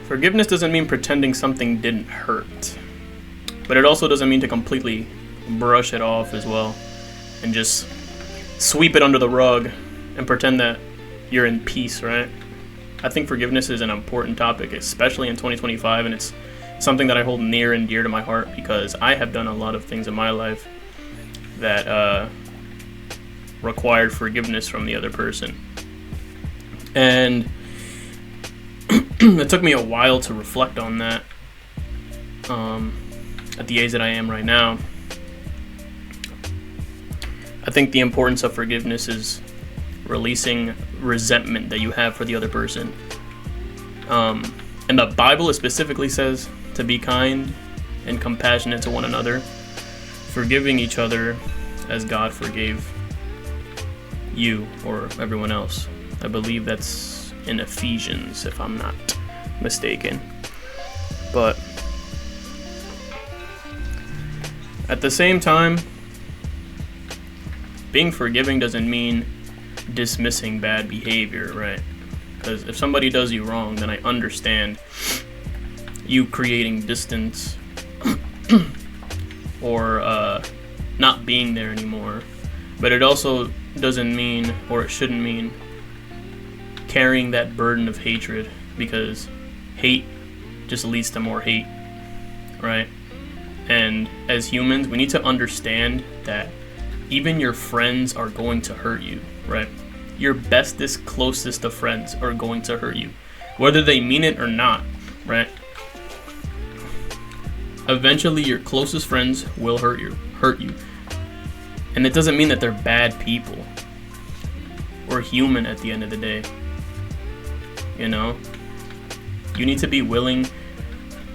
Forgiveness doesn't mean pretending something didn't hurt, but it also doesn't mean to completely brush it off as well and just sweep it under the rug and pretend that you're in peace, right? I think forgiveness is an important topic, especially in 2025, and it's something that I hold near and dear to my heart because I have done a lot of things in my life that required forgiveness from the other person. And it took me a while to reflect on that at the age that I am right now. I think the importance of forgiveness is releasing resentment that you have for the other person. And the Bible specifically says to be kind and compassionate to one another, forgiving each other as God forgave you or everyone else. I believe that's in Ephesians, if I'm not mistaken. But at the same time, being forgiving doesn't mean dismissing bad behavior, right? Because if somebody does you wrong, then I understand you creating distance or not being there anymore. But it also doesn't mean, or it shouldn't mean, carrying that burden of hatred, because hate just leads to more hate, right? And as humans, we need to understand that even your friends are going to hurt you, right? Your bestest, closest of friends are going to hurt you, whether they mean it or not, right? Eventually, your closest friends will hurt you. And it doesn't mean that they're bad people. We're human at the end of the day. You know? You need to be willing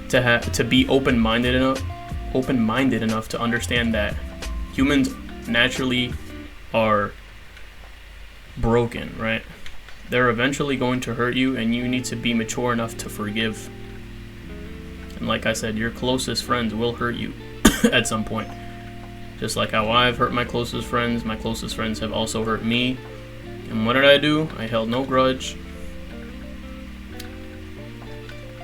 to be open-minded enough to understand that humans naturally are broken, right? They're eventually going to hurt you, and you need to be mature enough to forgive. And like I said, your closest friends will hurt you at some point. Just like how I've hurt my closest friends have also hurt me. And what did I do? I held no grudge.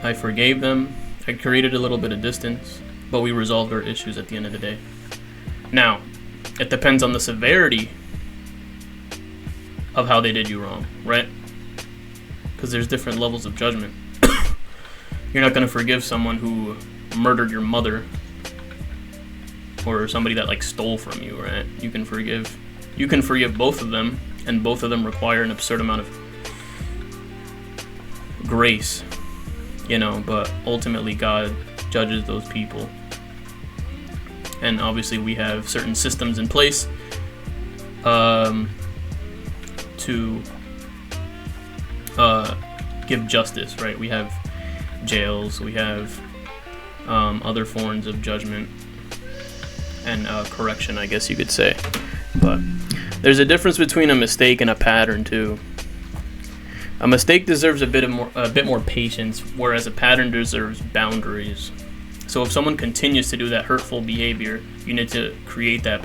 I forgave them. I created a little bit of distance, but we resolved our issues at the end of the day. Now, it depends on the severity of how they did you wrong, right? Because there's different levels of judgment. You're not going to forgive someone who murdered your mother or somebody that like stole from you, right? You can forgive both of them, and both of them require an absurd amount of grace, but ultimately God judges those people. And obviously we have certain systems in place to give justice, right? We have jails, we have other forms of judgment and correction, I guess you could say. But there's a difference between a mistake and a pattern too. A mistake deserves a bit more patience, whereas a pattern deserves boundaries. So if someone continues to do that hurtful behavior, you need to create that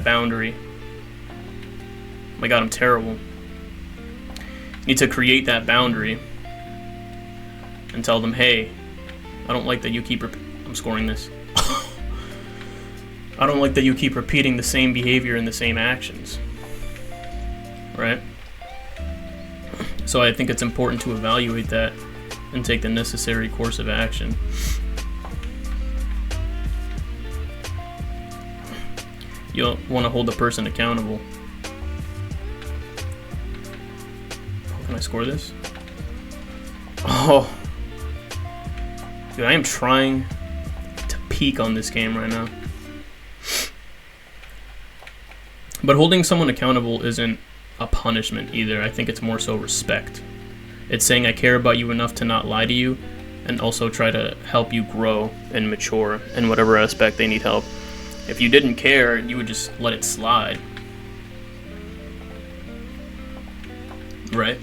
boundary. Oh my God, I'm terrible. You need to create that boundary and tell them, hey, I don't like that you keep I'm scoring this. I don't like that you keep repeating the same behavior and the same actions, right? So I think it's important to evaluate that and take the necessary course of action. You'll want to hold the person accountable. Can I score this? Oh. Dude, I am trying to peak on this game right now. But holding someone accountable isn't a punishment either. I think it's more so respect. It's saying I care about you enough to not lie to you and also try to help you grow and mature in whatever aspect they need help. If you didn't care, you would just let it slide. Right?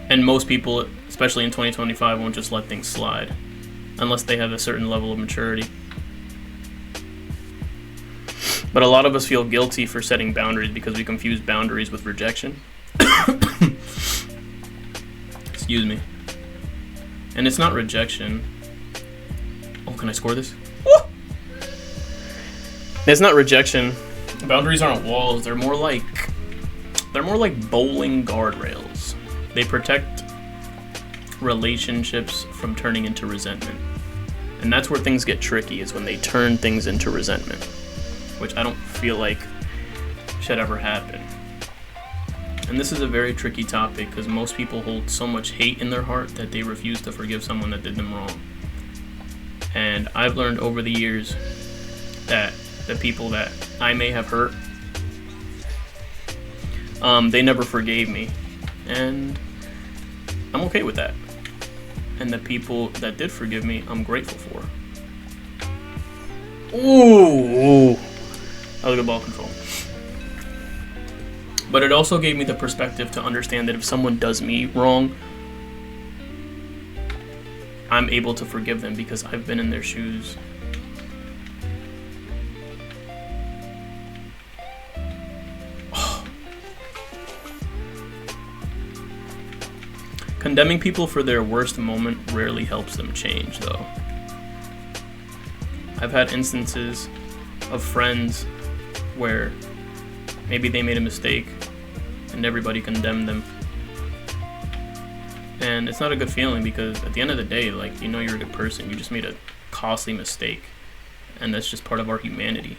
And most people, especially in 2025, won't just let things slide unless they have a certain level of maturity. But a lot of us feel guilty for setting boundaries because we confuse boundaries with rejection. Excuse me. And it's not rejection. Oh, can I score this? Woo! It's not rejection. Boundaries aren't walls. They're more like bowling guardrails. They protect relationships from turning into resentment. And that's where things get tricky, is when they turn things into resentment, which I don't feel like should ever happen. And this is a very tricky topic because most people hold so much hate in their heart that they refuse to forgive someone that did them wrong. And I've learned over the years that the people that I may have hurt, they never forgave me. And I'm okay with that. And the people that did forgive me, I'm grateful for. Ooh, that was good ball control. But it also gave me the perspective to understand that if someone does me wrong, I'm able to forgive them because I've been in their shoes. Condemning people for their worst moment rarely helps them change, though. I've had instances of friends where maybe they made a mistake and everybody condemned them. And it's not a good feeling because at the end of the day, like, you know you're a good person. You just made a costly mistake. And that's just part of our humanity.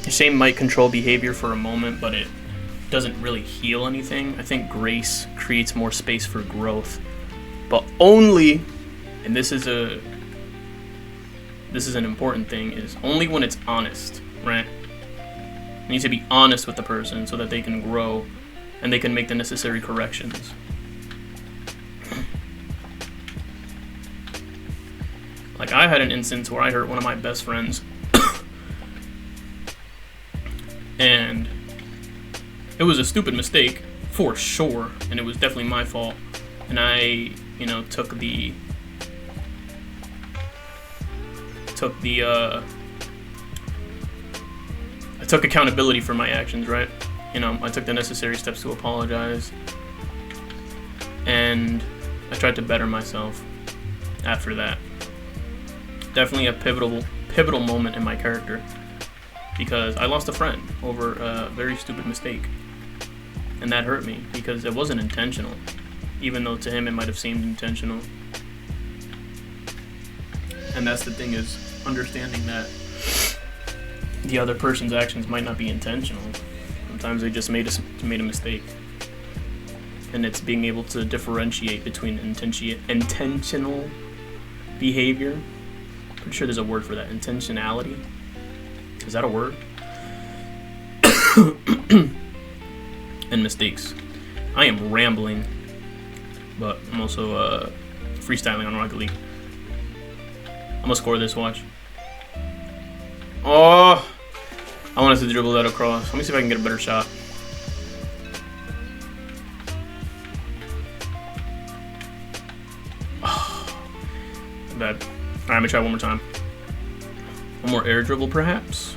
Shame might control behavior for a moment, but it doesn't really heal anything. I think grace creates more space for growth, but only, and this is an important thing, is only when it's honest, right? You need to be honest with the person so that they can grow and they can make the necessary corrections. Like, I had an instance where I hurt one of my best friends and it was a stupid mistake, for sure, and it was definitely my fault. And I, I took accountability for my actions, right? I took the necessary steps to apologize, and I tried to better myself after that. Definitely a pivotal moment in my character, because I lost a friend over a very stupid mistake. And that hurt me because it wasn't intentional, even though to him it might have seemed intentional. And that's the thing, is understanding that the other person's actions might not be intentional. Sometimes they just made a mistake. And it's being able to differentiate between intentional behavior. Pretty sure there's a word for that. Intentionality. Is that a word? And mistakes. I am rambling, but I'm also freestyling on Rocket League. I'm gonna score this, watch. Oh, I want us to dribble that across. Let me see if I can get a better shot. Oh, bad. Alright, I'm gonna try one more time. One more air dribble, perhaps.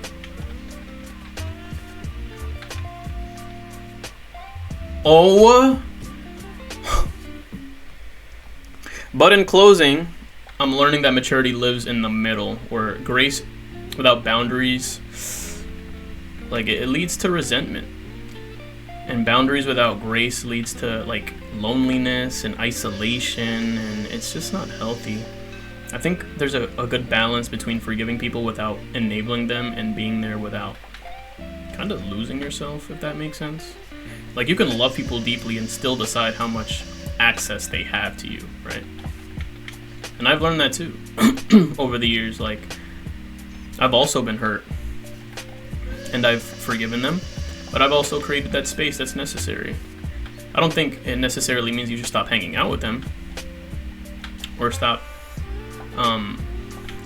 Oh. But in closing, I'm learning that maturity lives in the middle, where grace without boundaries, like, it leads to resentment. And boundaries without grace leads to, like, loneliness and isolation, and it's just not healthy. I think there's a good balance between forgiving people without enabling them and being there without kind of losing yourself, if that makes sense. Like, you can love people deeply and still decide how much access they have to you, right? And I've learned that too over the years. Like, I've also been hurt and I've forgiven them, but I've also created that space that's necessary. I don't think it necessarily means you should stop hanging out with them or stop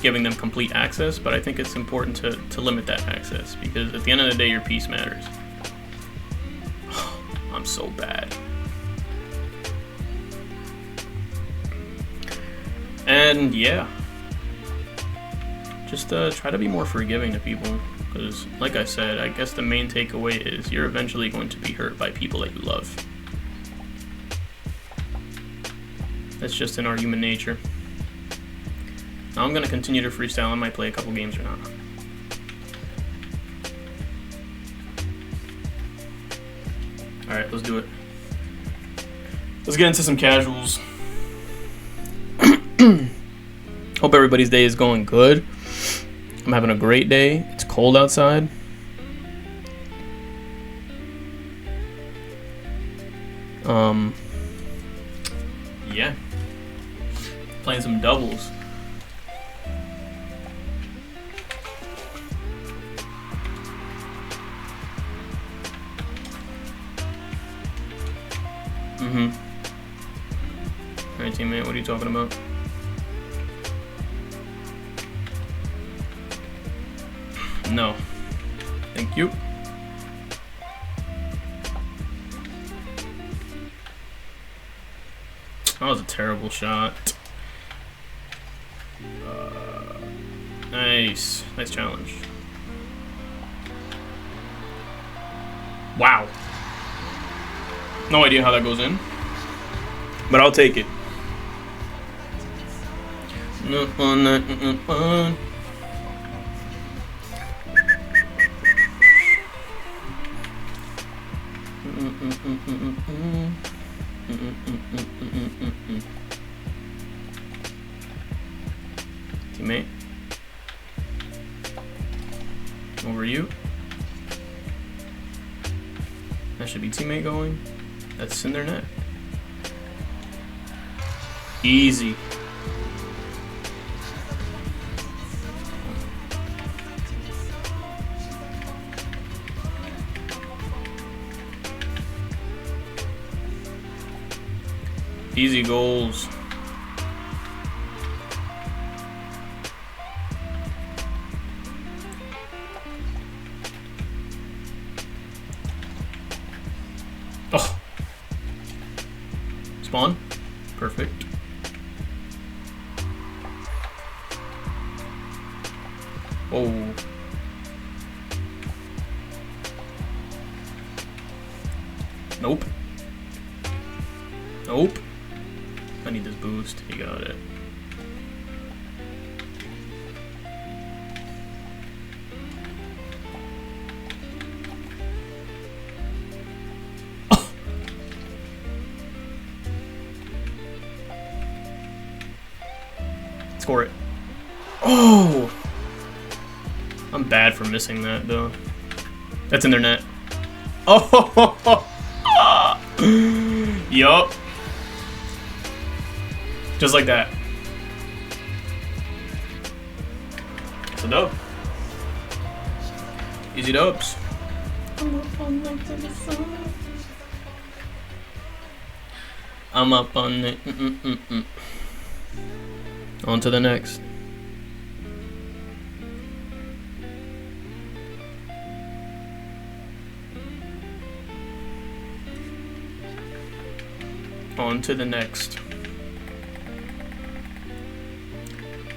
giving them complete access, but I think it's important to limit that access, because at the end of the day, your peace matters. I'm so bad. And yeah, just try to be more forgiving to people, because like I said, I guess the main takeaway is you're eventually going to be hurt by people that you love. That's just in our human nature. Now I'm gonna continue to freestyle. I might play a couple games or not. Alright, let's do it. Let's get into some casuals. Hope everybody's day is going good. I'm having a great day. It's cold outside. Yeah. Playing some doubles. Alright, teammate, what are you talking about? No. Thank you. That was a terrible shot. Nice. Nice challenge. Wow. No idea how that goes in, but I'll take it. Teammate. Over you. That should be teammate going. That's in their net. Easy. Easy goals. Oh. Spawn. Perfect. Oh. Nope. Nope. I need this boost. He got it. Oh. Score it. Oh! I'm bad for missing that, though. That's in their net. Oh! Yup. Just like that. It's a dub. Easy dubs. I'm up on it. On to the next. On to the next.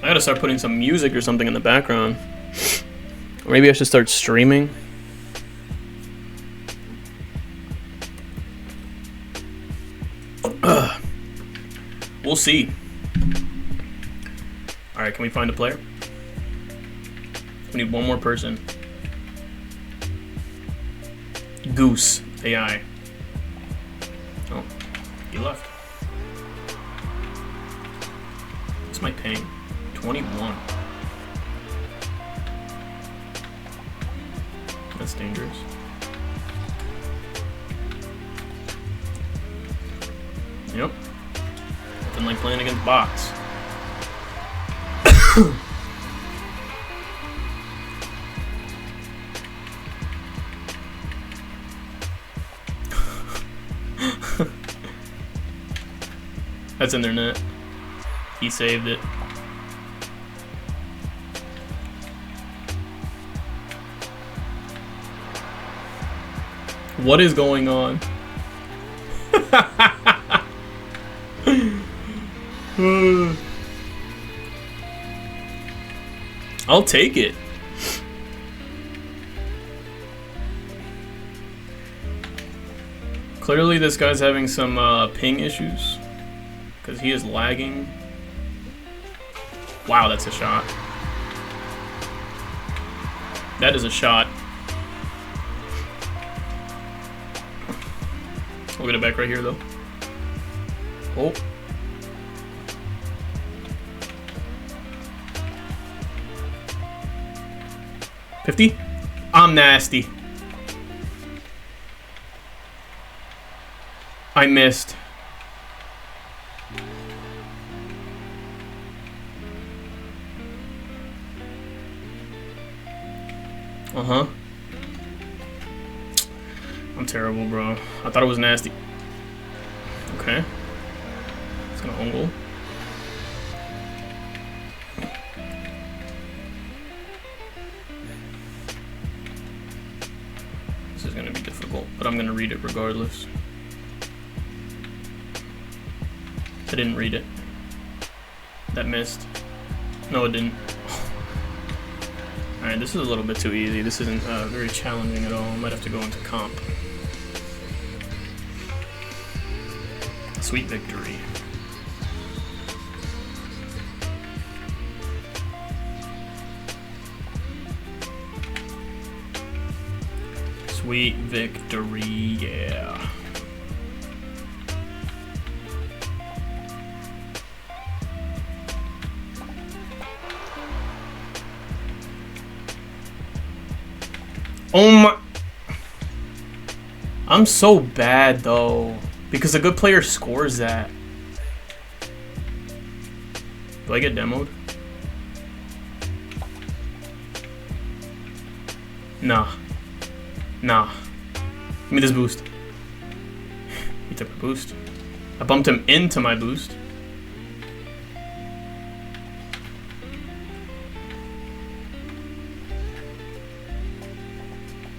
I gotta start putting some music or something in the background. Or maybe I should start streaming. We'll see. Alright, can we find a player? We need one more person. Goose AI. Oh, he left. What's my ping? 21. That's dangerous. Yep. Nothing like playing against bots. That's in their net. He saved it. What is going on? I'll take it. Clearly this guy's having some ping issues. because he is lagging. Wow, that's a shot. That is a shot. We'll get it back right here, though. Oh. $50? I'm nasty. I missed. Uh-huh. I'm terrible, bro. I thought it was nasty. Okay. It's gonna angle. This is gonna be difficult, but I'm gonna read it regardless. I didn't read it. That missed. No, it didn't. Alright, this is a little bit too easy. This isn't very challenging at all. I might have to go into comp. Sweet victory. Sweet victory, yeah. Oh my... I'm so bad though, because a good player scores that. Do I get demoed? Nah. Nah. Give me this boost. He took my boost. I bumped him into my boost.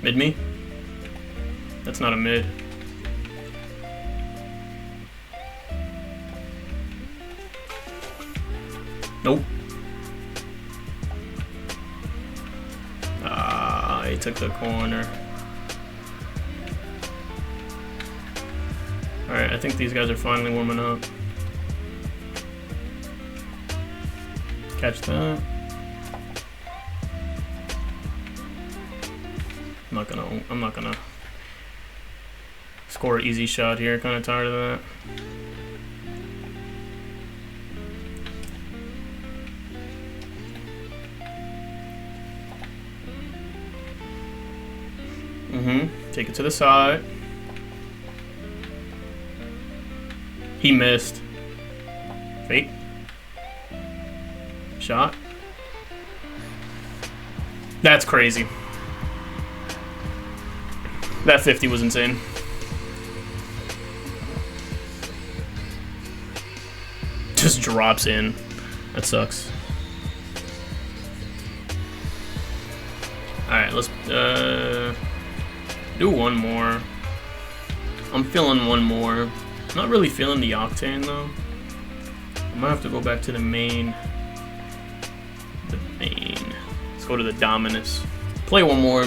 Mid me? That's not a mid. Nope. Ah, he took the corner. Alright, I think these guys are finally warming up. Catch that. I'm not gonna score an easy shot here. Kind of tired of that. Take it to the side. He missed. Fake. Shot. That's crazy. That 50 was insane. Just drops in. That sucks. Alright, let's do one more. I'm feeling one more. Not really feeling the Octane though. I might have to go back to the main. Let's go to the Dominus. Play one more.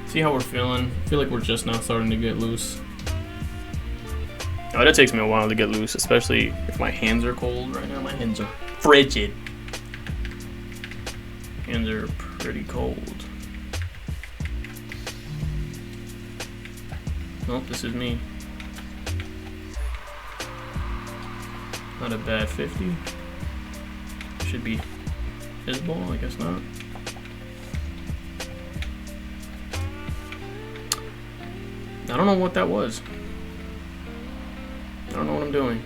See how we're feeling. I feel like we're just now starting to get loose. Oh, that takes me a while to get loose, especially if my hands are cold right now. My hands are frigid. Hands are pretty cold. Nope, this is me. Not a bad 50. Should be his ball, I guess not. I don't know what that was. I don't know what I'm doing.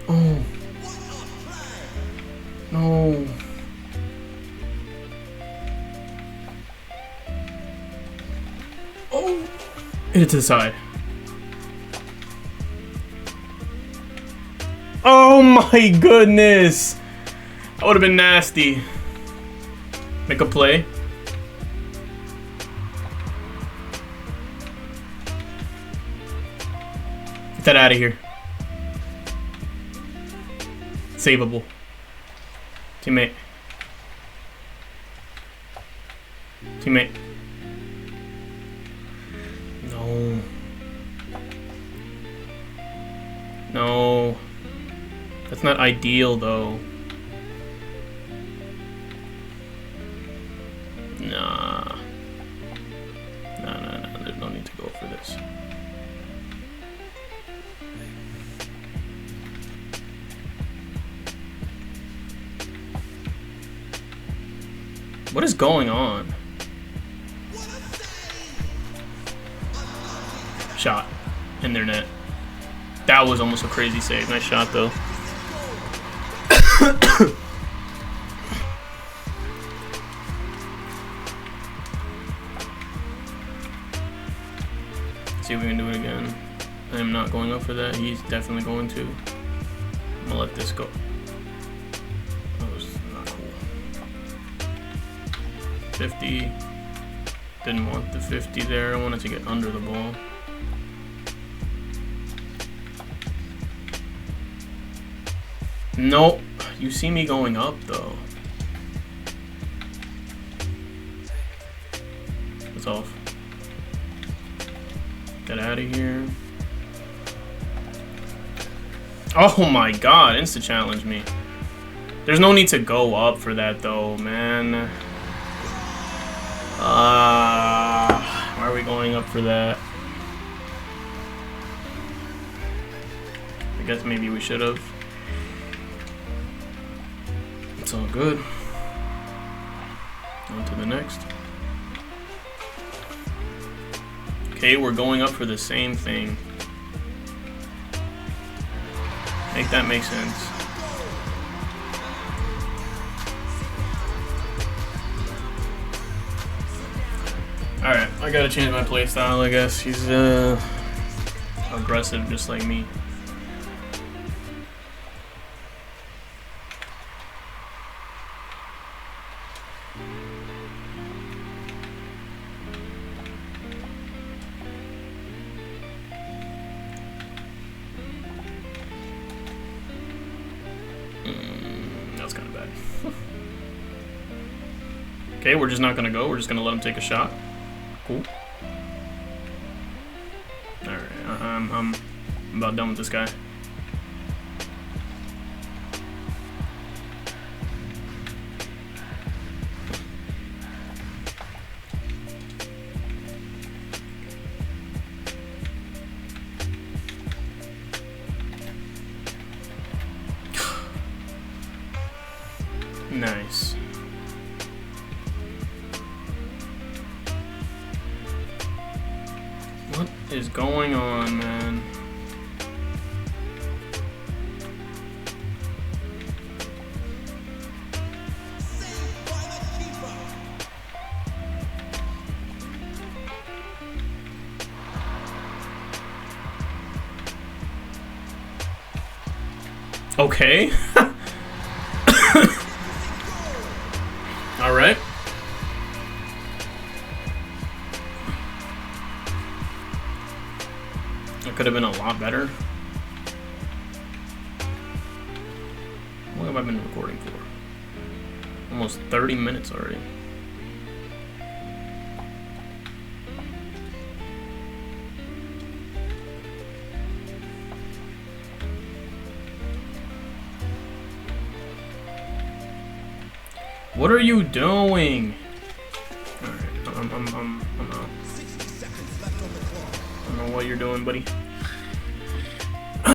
Oh. No. Oh. Hit it to the side. Oh my goodness. That would have been nasty. Make a play. Get that out of here. Saveable. Teammate. Teammate. No. No. No. That's not ideal, though. Nah. Nah. There's no need to go for this. What is going on? Shot in their net. That was almost a crazy save. Nice shot, though. See if we can do it again. I am not going up for that. He's definitely going to. I'm gonna let this go. That was not cool. 50. Didn't want the 50 there. I wanted to get under the ball. Nope. You see me going up, though. It's off. Get out of here. Oh my god, insta-challenge me. There's no need to go up for that, though, man. Why are we going up for that? I guess maybe we should have. It's all good. On to the next. Okay, we're going up for the same thing. Make that make sense. Alright, I gotta change my playstyle, I guess. He's aggressive just like me. That's kind of bad. Okay, we're just not gonna go. We're just gonna let him take a shot. Cool. Alright, I'm about done with this guy. Nice. What is going on, man? Okay. All right. It could have been a lot better. How long have I been recording for? Almost 30 minutes already. What are you doing? Alright, I'm out. I don't know what you're doing, buddy.